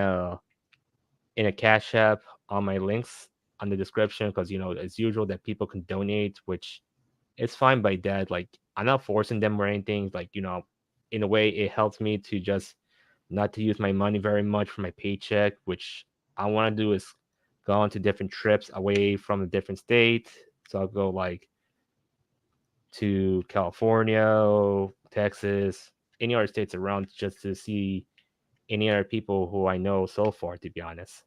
a cash app on my links on the description, because it's usual that people can donate, which it's fine by that. Like I'm not forcing them or anything. Like in a way, it helps me to just not to use my money very much for my paycheck, which I want to do is go on to different trips away from a different state. So I'll go like to California, Texas, any other states around just to see any other people who I know so far, to be honest.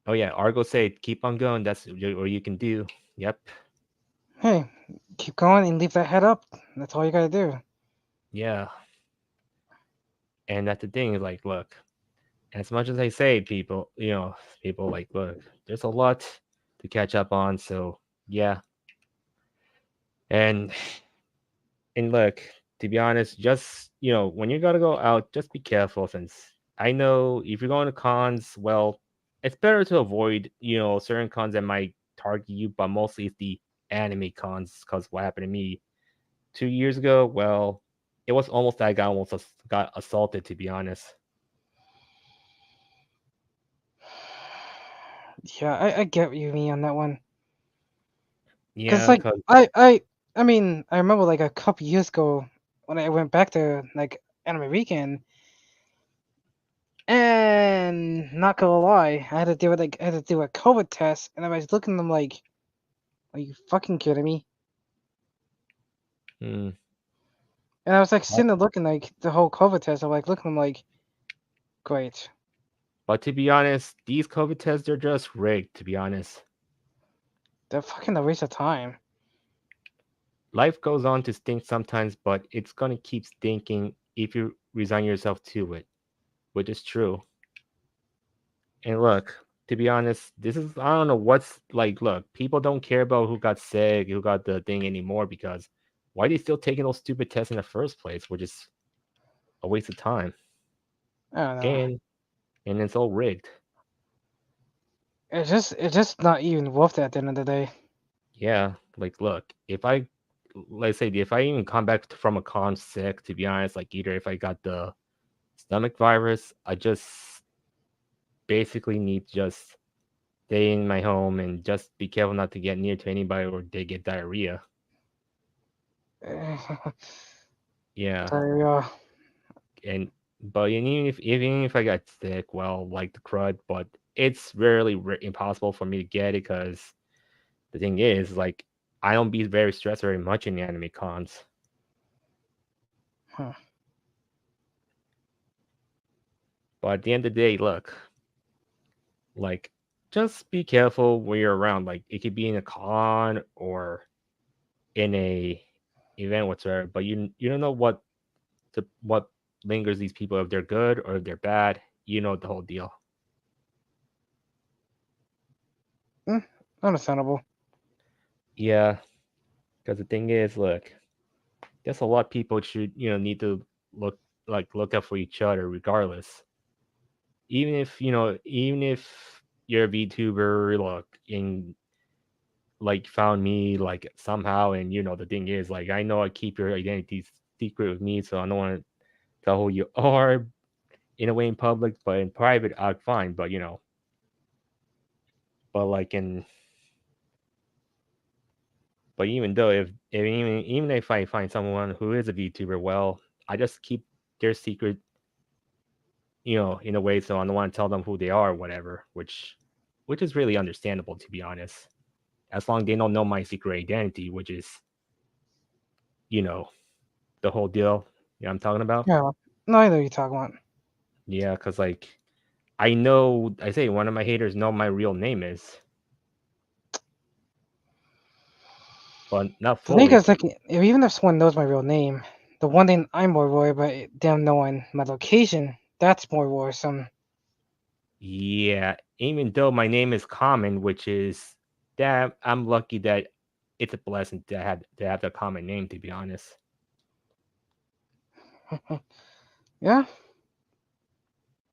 Oh yeah, Argo said keep on going. That's what you can do. Yep. Hey, keep going and leave that head up. That's all you gotta do. Yeah. And that's the thing is like, look, as much as I say, people like, look, there's a lot to catch up on. So yeah, and and look, to be honest, just when you gotta go out, just be careful. Since I know if you're going to cons, well, it's better to avoid certain cons that might target you, but mostly it's the anime cons. Because what happened to me 2 years ago, well, it was almost that I got assaulted. To be honest, Yeah, I get what you mean on that one. Cause yeah, like because I mean I remember like a couple years ago when I went back to like Anime Weekend, and not gonna lie, I had to do a COVID test, and I was looking at them like, are you fucking kidding me? hmm, And I was like sitting there looking like the whole COVID test. I'm like looking at them like, great. but to be honest, these COVID tests are just rigged. To be honest, They're fucking a waste of time. life goes on to stink sometimes, but it's gonna keep stinking if you resign yourself to it, which is true. And look, to be honest, this is I don't know what's like. Look, people don't care about who got sick, who got the thing anymore because why are they still taking those stupid tests in the first place, which is a waste of time I don't know. and it's all rigged. It's just not even worth it at the end of the day. Yeah, like look, if I let's say if I even come back from a con sick, to be honest, like either if I got the stomach virus, I just basically need to just stay in my home and just be careful not to get near to anybody or they get diarrhea. Yeah, Diarrhea. and but even if I got sick, well, like the crud, but it's rarely impossible for me to get it because the thing is, like, I don't be very stressed very much in the anime cons. Huh. But at the end of the day, look, like, just be careful where you're around. Like, it could be in a con or in a event whatsoever, but you don't know what lingers these people if they're good or if they're bad. You know the whole deal. Mm, understandable. Yeah, because the thing is, look, there's a lot of people should need to look out for each other regardless. Even if you're a VTuber, look, in like found me like somehow, and the thing is, like, I know I keep your identity secret with me, so I don't want to tell who you are in a way in public, but in private I'm fine. But but like in but even though if even if I find someone who is a VTuber, well, I just keep their secret, in a way, so I don't want to tell them who they are or whatever, which is really understandable, to be honest. As long as they don't know my secret identity, which is, you know, the whole deal. You know what I'm talking about? Yeah. No, I know what you're talking about. Yeah, because like I say one of my haters know my real name is, but not The thing fully. is, like, even if someone knows my real name, the one thing I'm more worried about them knowing my location, that's more worrisome. Yeah, even though my name is common, which is that I'm lucky that it's a blessing to have the common name, to be honest. Yeah.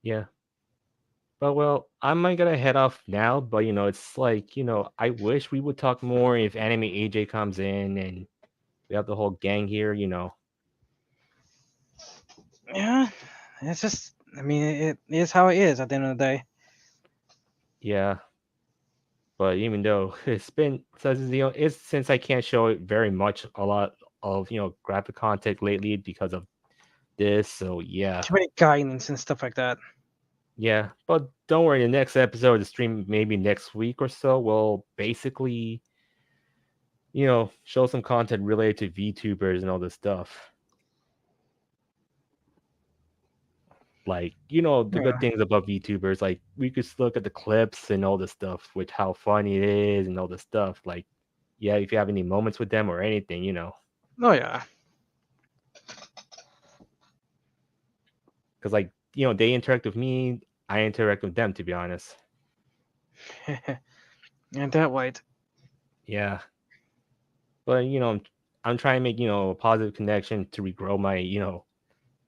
Yeah. But well, I'm gonna head off now, but it's like, I wish we would talk more if Anime AJ comes in and we have the whole gang here. Yeah. It's just, I mean, it is how it is at the end of the day. Yeah. But even though it's been since I can't show it very much a lot of graphic content lately because of this, so yeah. Too many guidance and stuff like that. Yeah, but don't worry, the next episode of the stream, maybe next week or so, will basically, show some content related to VTubers and all this stuff. Like, the Yeah. good things about VTubers, like we could look at the clips and all the stuff with how funny it is and all the stuff. Like, yeah, if you have any moments with them or anything. Oh yeah. Because like, they interact with me, I interact with them, to be honest. And that white. Yeah. But I'm trying to make, a positive connection to regrow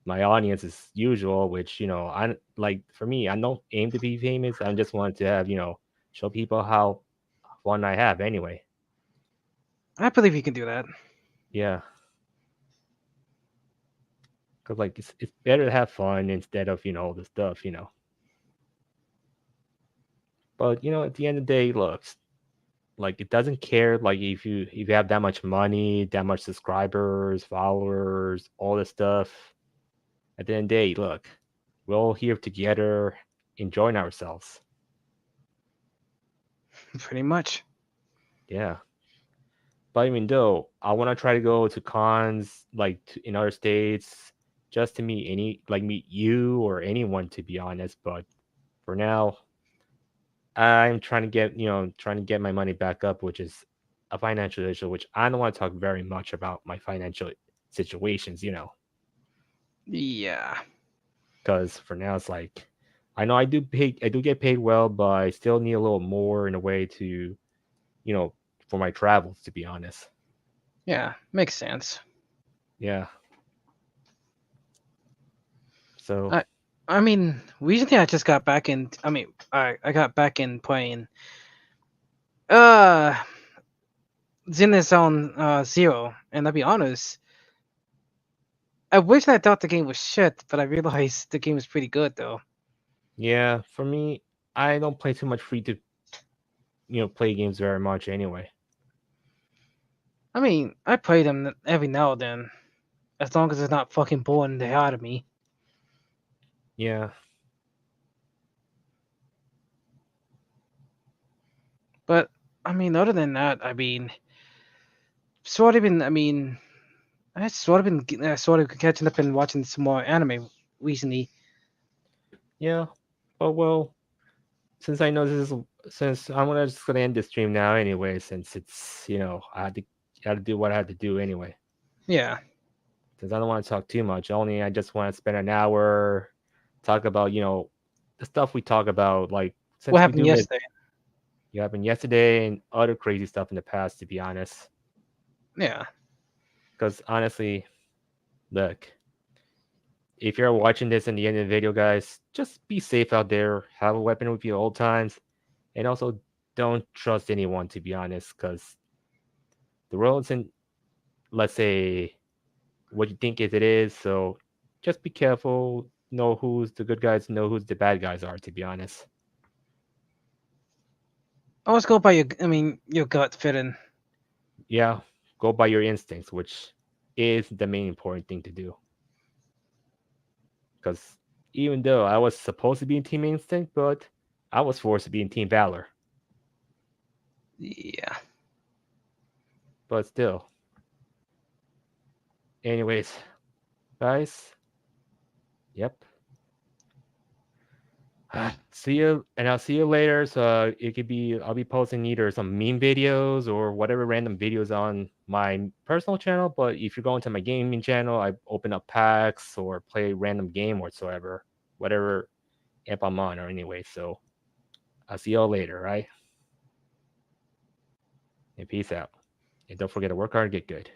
my audience as usual, which I like. For me, I don't aim to be famous. I just want to have show people how fun I have anyway. I believe you can do that. Yeah, because like it's better to have fun instead of all the stuff. But at the end of the day, look, like it doesn't care like if you have that much money, that much subscribers, followers, all this stuff. At the end of the day, look, we're all here together, enjoying ourselves. Pretty much. Yeah. But even though I want to try to go to cons like in other states just to meet you or anyone, to be honest. But for now, I'm trying to get my money back up, which is a financial issue, which I don't want to talk very much about my financial situations. Yeah. Because for now it's like I know I do get paid well, but I still need a little more in a way to, for my travels, to be honest. Yeah. Makes sense. Yeah. So I mean, recently I just got back in. I mean, I got back in playing uh Zone Zero, and I'll be honest, I wish I thought the game was shit, but I realized the game was pretty good though. yeah, for me, I don't play too much free to play games very much anyway. I mean, I play them every now and then, as long as it's not fucking boring the hell out of me. Yeah. But I mean, other than that, I mean, sort of been. I mean, I sort of been sort of catching up and watching some more anime recently. Yeah. But well, since I know since I'm just gonna end the stream now anyway, since it's I had to do what I had to do anyway. Yeah. Since I don't want to talk too much, only I just want to spend an hour talk about the stuff we talk about, like What since we happened do yesterday? it happened yesterday and other crazy stuff in the past, to be honest. Yeah. Because honestly, look, if you're watching this in the end of the video, guys, just be safe out there. Have a weapon with you at all times, and also don't trust anyone, to be honest, because the world isn't, let's say, what you think it is. So just be careful. Know who's the good guys, know who's the bad guys are, to be honest. Always go by your gut fitting. Yeah, go by your instincts, which is the main important thing to do. Because even though I was supposed to be in Team Instinct, but I was forced to be in Team Valor. Yeah. But still. Anyways, guys. Yep. See you, and I'll see you later. So it could be I'll be posting either some meme videos or whatever random videos on my personal channel. But if you're going to my gaming channel, I open up packs or play random game whatsoever, whatever app I'm on or anyway. So I'll see y'all later, right? And peace out. And don't forget to work hard and get good.